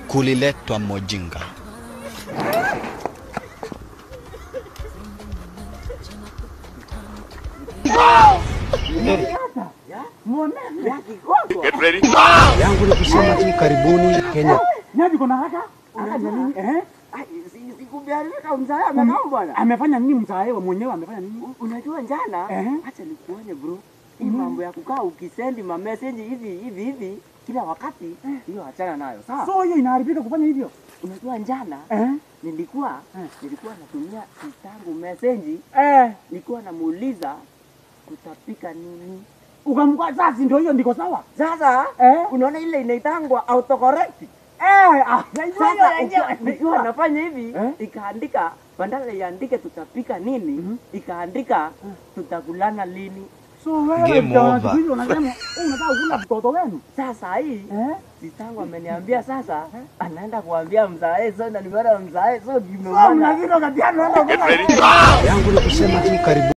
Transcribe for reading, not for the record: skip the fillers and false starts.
kuliletwa mojinga. Yangu ni kusema tu karibuni Kenya. Nani kuna haka? Nini? Sikubiarika mzae amekaa bwana. Amefanya nini mzae mwenyewe amefanya nini? Unajua jana acha nikuone bro. Hii mambo ya kukaa ukisendi ma message hivi kila wakati hiyo achana nayo. Sawa? So hiyo inaharibika kufanya hivyo. Unajua jana nilikuwa natumia sistangu message nilikuwa namuuliza tutapika nini. Ukamkwa sasa ndio hiyo ndiko sawa. Sasa unaona ile inaitangwa autocorrect. Sasa ukiwa nafanya hivi ikaandika badala iandike tutapika nini ikaandika tutakulana lini. So wewe ndio unasema unataka kula mtoto wenu. Sasa hii sitangu ameniambia sasa anaenda kuambia mzae sana nimeona mzae so kimeona. Mna vile katiana naenda kula. Yangu ni kusema tu karibuni.